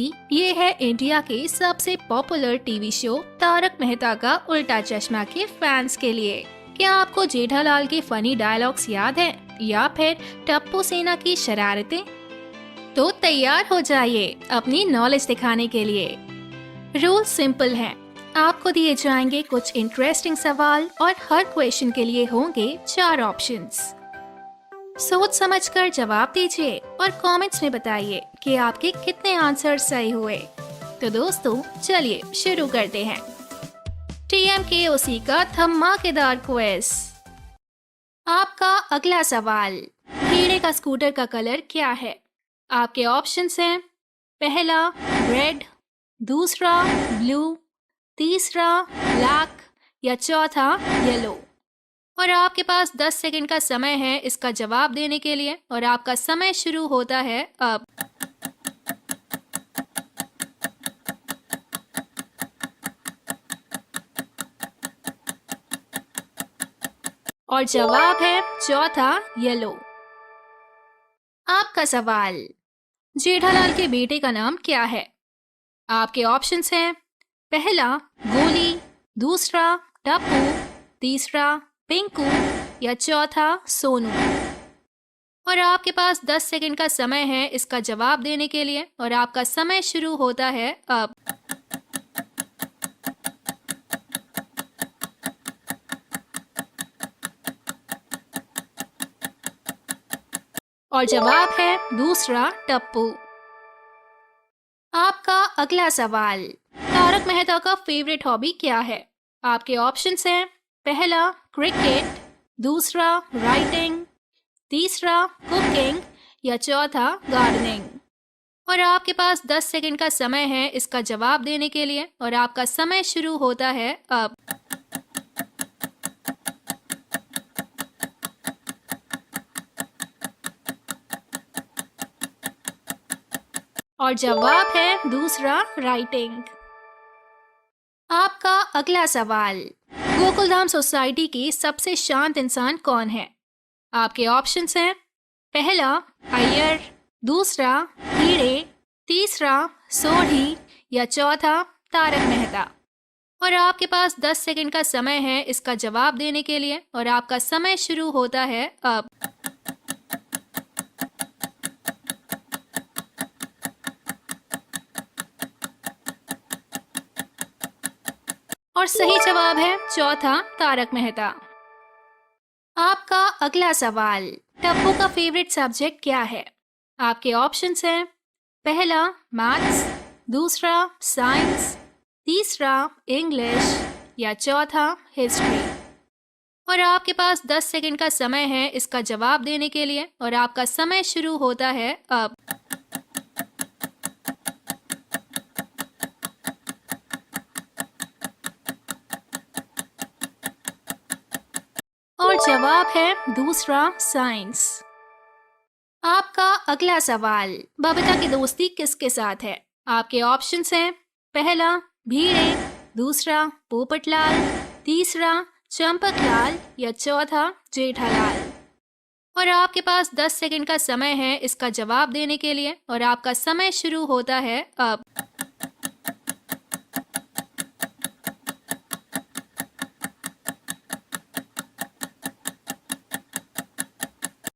ये है इंडिया के सबसे popular TV show Taarak Mehta Ka Ooltah चश्मा के फैंस के लिए। क्या आपको जेठालाल के फनी डायलॉग्स याद हैं या फिर टप्पू सेना की शरारतें? तो तैयार हो जाइए अपनी नॉलेज दिखाने के लिए। रूल सिंपल है, आपको दिए जाएंगे कुछ इंटरेस्टिंग सवाल और हर क्वेश्चन के लिए होंगे 4 ऑप्शंस। सोच समझकर जवाब दीजिए और कमेंट्स में बताइए कि आपके कितने आंसर सही हुए। तो दोस्तों चलिए शुरू करते हैं। TMKOC का धमाकेदार क्विज। आपका अगला सवाल, हीरे का स्कूटर का कलर क्या है? आपके ऑप्शंस हैं, पहला रेड, दूसरा ब्लू, तीसरा ब्लैक या चौथा येलो। और आपके पास 10 सेकंड का समय है इसका जवाब देने के लिए और आपका समय शुरू होता है अब। और जवाब है चौथा येलो। आपका सवाल, जेठालाल के बेटे का नाम क्या है? आपके ऑप्शंस हैं, पहला गोली, दूसरा टप्पू, तीसरा पिंकू या चौथा सोनू। और आपके पास 10 सेकंड का समय है इसका जवाब देने के लिए और आपका समय शुरू होता है अब। और जवाब है दूसरा टप्पू। आपका अगला सवाल, तारक मेहता का फेवरेट हॉबी क्या है? आपके ऑप्शंस हैं, पहला क्रिकेट, दूसरा राइटिंग, तीसरा कुकिंग या चौथा गार्डनिंग। और आपके पास 10 सेकंड का समय है इसका जवाब देने के लिए और आपका समय शुरू होता है अब। और जवाब है दूसरा राइटिंग। आपका अगला सवाल, गोकुलधाम सोसाइटी की सबसे शांत इंसान कौन है? आपके ऑप्शंस हैं, पहला अय्यर, दूसरा हीरे, तीसरा सोढ़ी या चौथा तारक मेहता। और आपके पास 10 सेकंड का समय है इसका जवाब देने के लिए और आपका समय शुरू होता है अब। और सही जवाब है चौथा तारक मेहता। आपका अगला सवाल, टप्पू का फेवरेट सब्जेक्ट क्या है? आपके ऑप्शंस हैं, पहला मैथ्स, दूसरा साइंस, तीसरा इंग्लिश या चौथा हिस्ट्री। और आपके पास 10 सेकंड का समय है इसका जवाब देने के लिए और आपका समय शुरू होता है अब। और जवाब है दूसरा साइंस। आपका अगला सवाल, बबीता की दोस्ती किसके साथ है? आपके ऑप्शंस हैं, पहला भीड़े, दूसरा पोपटलाल, तीसरा चंपकलाल या चौथा जेठालाल। और आपके पास 10 सेकंड का समय है इसका जवाब देने के लिए और आपका समय शुरू होता है अब।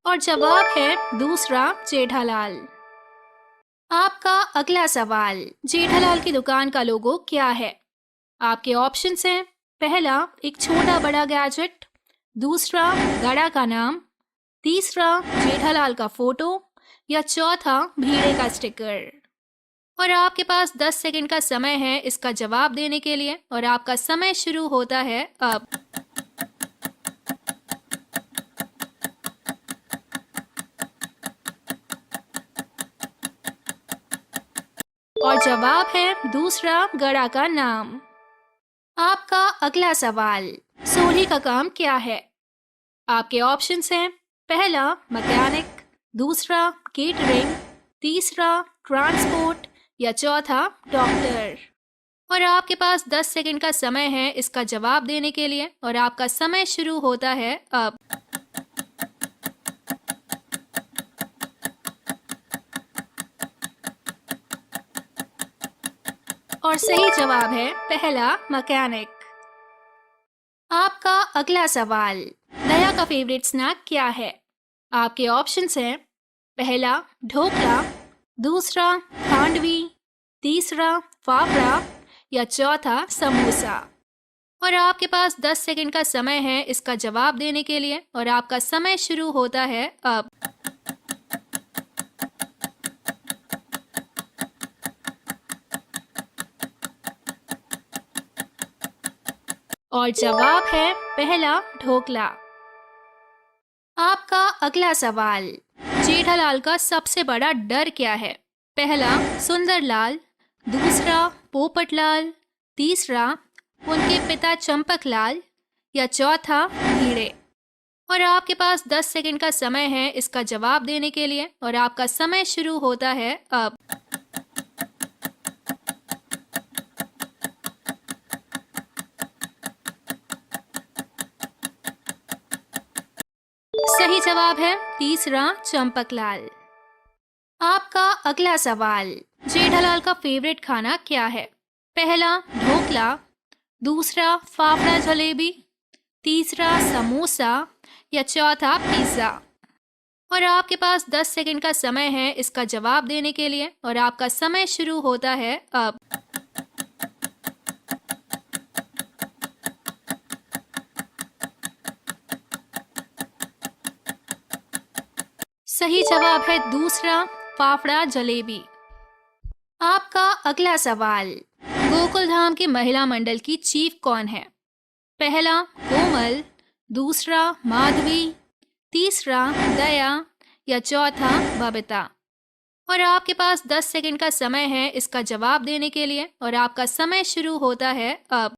और जवाब है दूसरा जेठालाल। आपका अगला सवाल, जेठालाल की दुकान का लोगो क्या है? आपके ऑप्शंस हैं, पहला एक छोटा बड़ा गैजेट, दूसरा गड़ा का नाम, तीसरा जेठालाल का फोटो या चौथा भीड़े का स्टिकर। और आपके पास 10 सेकंड का समय है इसका जवाब देने के लिए और आपका समय शुरू होता है अब। और जवाब है दूसरा गड़ा का नाम। आपका अगला सवाल, सोढ़ी का काम क्या है? आपके ऑप्शंस हैं, पहला मैकेनिक, दूसरा केटरिंग, तीसरा ट्रांसपोर्ट या चौथा डॉक्टर। और आपके पास 10 सेकंड का समय है इसका जवाब देने के लिए और आपका समय शुरू होता है अब। और सही जवाब है पहला मैकेनिक। आपका अगला सवाल, दया का फेवरेट स्नैक क्या है? आपके ऑप्शंस हैं पहला ढोकला, दूसरा खांडवी, तीसरा फाफड़ा या चौथा समोसा। और आपके पास 10 सेकंड का समय है इसका जवाब देने के लिए और आपका समय शुरू होता है अब। और जवाब है पहला ढोकला। आपका अगला सवाल, जेठालाल का सबसे बड़ा डर क्या है? पहला सुंदरलाल, दूसरा पोपटलाल, तीसरा उनके पिता चंपकलाल या चौथा भीड़े। और आपके पास 10 सेकंड का समय है इसका जवाब देने के लिए और आपका समय शुरू होता है अब। सही जवाब है तीसरा चंपकलाल। आपका अगला सवाल, जेठालाल का फेवरेट खाना क्या है? पहला ढोकला, दूसरा फाफड़ा जलेबी, तीसरा समोसा या चौथा पिज्जा। और आपके पास 10 सेकंड का समय है इसका जवाब देने के लिए और आपका समय शुरू होता है अब। सही जवाब है दूसरा फाफड़ा जलेबी। आपका अगला सवाल, गोकुल धाम के महिला मंडल की चीफ कौन है? पहला कोमल, दूसरा माधवी, तीसरा दया या चौथा बबीता। और आपके पास 10 सेकंड का समय है इसका जवाब देने के लिए और आपका समय शुरू होता है अब।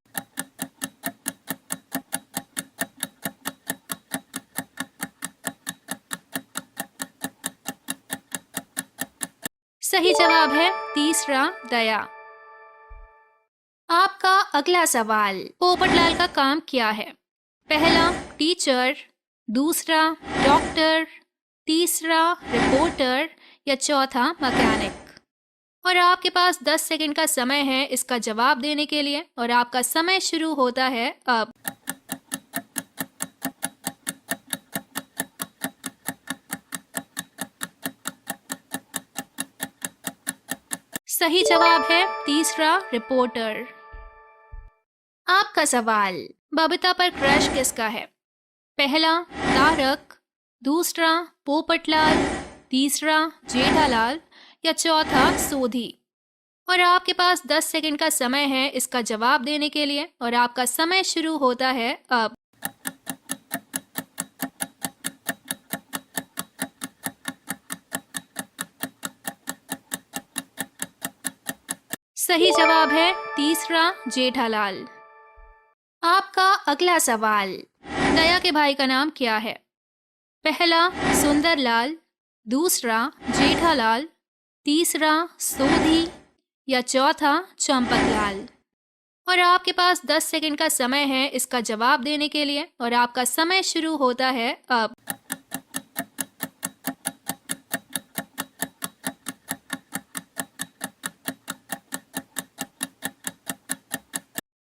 सही जवाब है तीसरा दया। आपका अगला सवाल, पोपटलाल का काम क्या है? पहला टीचर, दूसरा डॉक्टर, तीसरा रिपोर्टर या चौथा मैकेनिक। और आपके पास 10 सेकंड का समय है इसका जवाब देने के लिए और आपका समय शुरू होता है अब। सही जवाब है तीसरा रिपोर्टर। आपका सवाल, बबीता पर क्रश किसका है? पहला तारक, दूसरा पोपटलाल, तीसरा जेठालाल या चौथा सोधी। और आपके पास 10 सेकंड का समय है इसका जवाब देने के लिए और आपका समय शुरू होता है अब। सही जवाब है तीसरा जेठालाल। आपका अगला सवाल, दया के भाई का नाम क्या है? पहला सुंदरलाल, दूसरा जेठालाल, तीसरा सोधी या चौथा चंपकलाल। और आपके पास 10 सेकंड का समय है इसका जवाब देने के लिए और आपका समय शुरू होता है अब।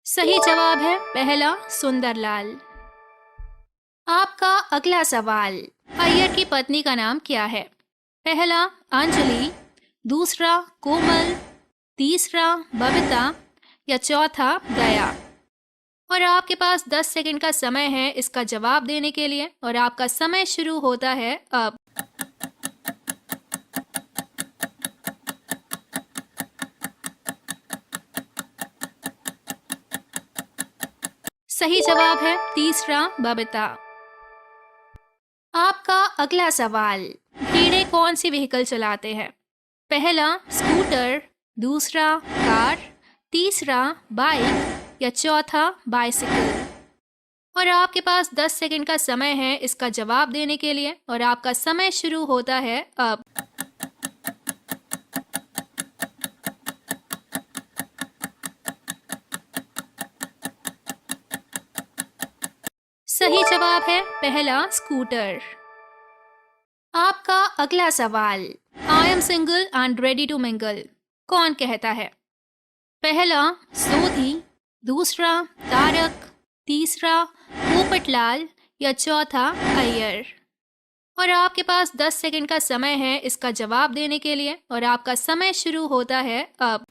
सही जवाब है पहला सुंदरलाल। आपका अगला सवाल, अय्यर की पत्नी का नाम क्या है? पहला अंजलि, दूसरा कोमल, तीसरा बबीता या चौथा दया। और आपके पास 10 सेकंड का समय है इसका जवाब देने के लिए और आपका समय शुरू होता है अब। सही जवाब है तीसरा बबीता। आपका अगला सवाल, भीड़े कौन सी व्हीकल चलाते हैं? पहला स्कूटर, दूसरा कार, तीसरा बाइक या चौथा बाइसिकल। और आपके पास 10 सेकंड का समय है इसका जवाब देने के लिए और आपका समय शुरू होता है अब। सही जवाब है पहला स्कूटर। आपका अगला सवाल, I am single and ready to mingle कौन कहता है? पहला सोधी, दूसरा तारक, तीसरा पोपटलाल या चौथा अय्यर। और आपके पास 10 सेकंड का समय है इसका जवाब देने के लिए और आपका समय शुरू होता है अब।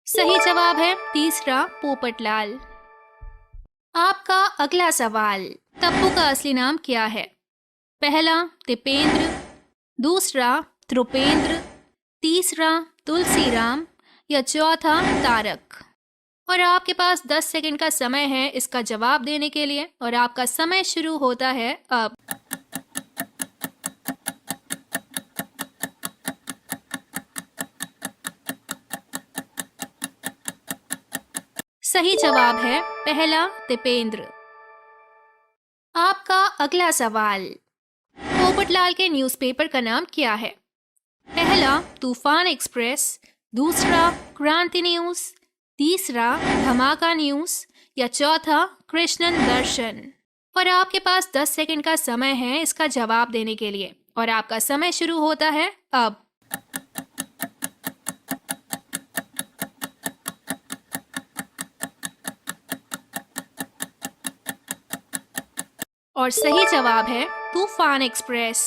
सही जवाब है तीसरा पोपटलाल। आपका अगला सवाल, टप्पू का असली नाम क्या है? पहला तिपेंद्र, दूसरा त्रुपेंद्र, तीसरा तुलसीराम या चौथा तारक। और आपके पास 10 सेकंड का समय है इसका जवाब देने के लिए और आपका समय शुरू होता है अब। सही जवाब है पहला तिपेंद्र। आपका अगला सवाल, पोपटलाल के न्यूज़पेपर का नाम क्या है? पहला तूफान एक्सप्रेस, दूसरा क्रांति न्यूज़, तीसरा धमाका न्यूज़ या चौथा कृष्णन दर्शन। और आपके पास 10 सेकंड का समय है इसका जवाब देने के लिए और आपका समय शुरू होता है अब। और सही जवाब है तूफान एक्सप्रेस।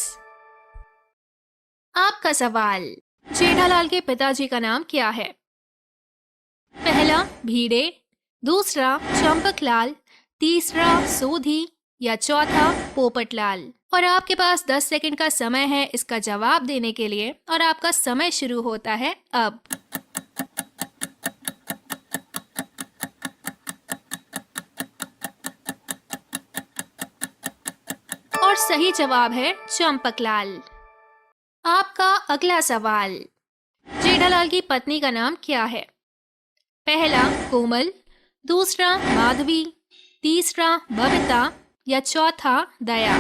आपका सवाल, जेठालाल के पिताजी का नाम क्या है? पहला भीड़े, दूसरा चंपकलाल, तीसरा सोधी या चौथा पोपटलाल। और आपके पास 10 सेकंड का समय है इसका जवाब देने के लिए और आपका समय शुरू होता है अब। और सही जवाब है चंपकलाल। आपका अगला सवाल, जेठालाल की पत्नी का नाम क्या है? पहला कोमल, दूसरा माधवी, तीसरा बबीता या चौथा दया।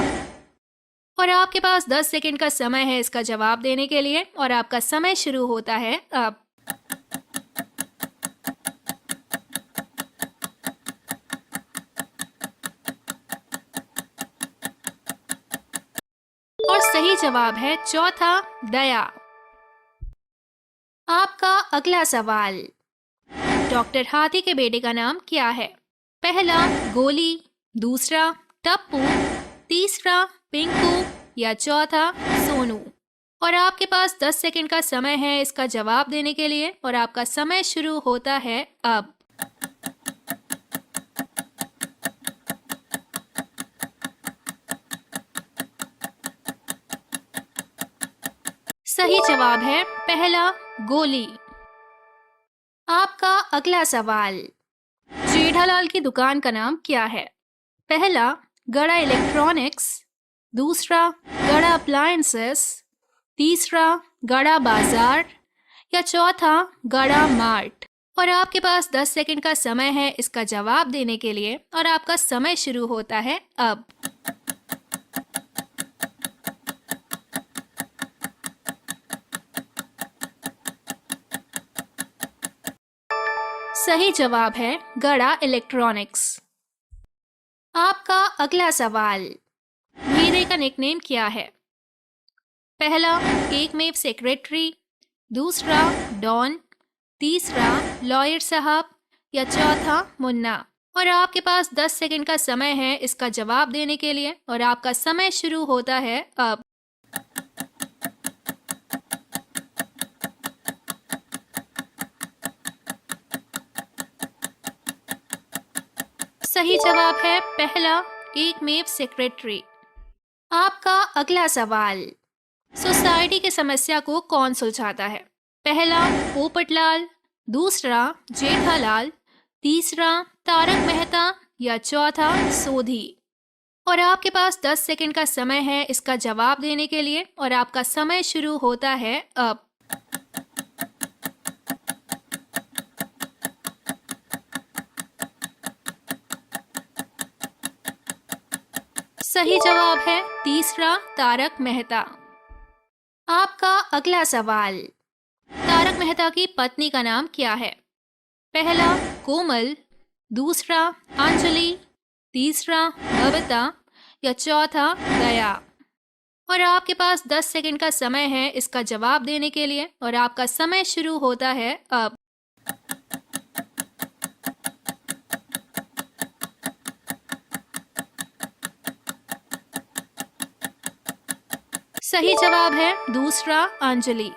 और आपके पास 10 सेकंड का समय है इसका जवाब देने के लिए और आपका समय शुरू होता है अब। और सही जवाब है चौथा दया। आपका अगला सवाल, डॉक्टर हाथी के बेटे का नाम क्या है? पहला गोली, दूसरा टप्पू, तीसरा पिंकू या चौथा सोनू। और आपके पास 10 सेकंड का समय है इसका जवाब देने के लिए और आपका समय शुरू होता है अब। सही जवाब है पहला गोली। आपका अगला सवाल, जेठालाल की दुकान का नाम क्या है? पहला गड़ा इलेक्ट्रॉनिक्स, दूसरा गड़ा अप्लायंसेस, तीसरा गड़ा बाजार या चौथा गड़ा मार्ट। और आपके पास 10 सेकंड का समय है इसका जवाब देने के लिए और आपका समय शुरू होता है अब। सही जवाब है गड़ा इलेक्ट्रॉनिक्स। आपका अगला सवाल, भीड़े का निकनेम क्या है? पहला एकमेव सेक्रेटरी, दूसरा डॉन, तीसरा लॉयर साहब या चौथा मुन्ना। और आपके पास 10 सेकंड का समय है इसका जवाब देने के लिए और आपका समय शुरू होता है अब। सही जवाब है पहला एकमेव सेक्रेटरी। आपका अगला सवाल, सोसाइटी की समस्या को कौन सुलझाता है? पहला पोपटलाल, दूसरा जेठालाल, तीसरा तारक मेहता या चौथा सोधी। और आपके पास 10 सेकंड का समय है इसका जवाब देने के लिए और आपका समय शुरू होता है अब। सही जवाब है तीसरा तारक मेहता। आपका अगला सवाल, तारक मेहता की पत्नी का नाम क्या है? पहला कोमल, दूसरा अंजलि, तीसरा बबीता या चौथा दया। और आपके पास 10 सेकंड का समय है इसका जवाब देने के लिए और आपका समय शुरू होता है अब। सही जवाब है दूसरा अंजलि।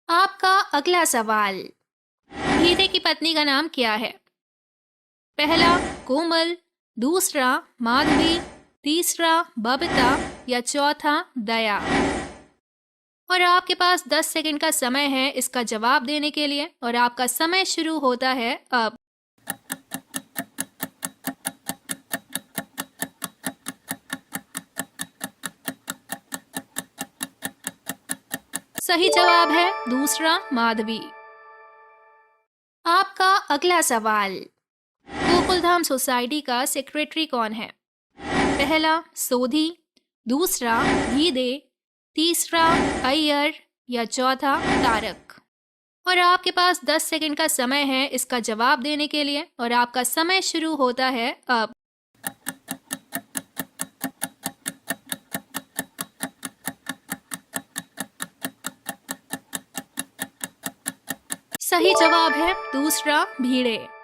आपका अगला सवाल, गीते की पत्नी का नाम क्या है? पहला कोमल, दूसरा माधवी, तीसरा बबीता या चौथा दया। और आपके पास 10 सेकंड का समय है इसका जवाब देने के लिए और आपका समय शुरू होता है अब। सही जवाब है दूसरा माधवी। आपका अगला सवाल, गोकुलधाम सोसाइटी का सेक्रेटरी कौन है? पहला सोधी, दूसरा भीदे, तीसरा अय्यर या चौथा तारक। और आपके पास 10 सेकंड का समय है इसका जवाब देने के लिए और आपका समय शुरू होता है अब। सही जवाब है दूसरा भीड़े।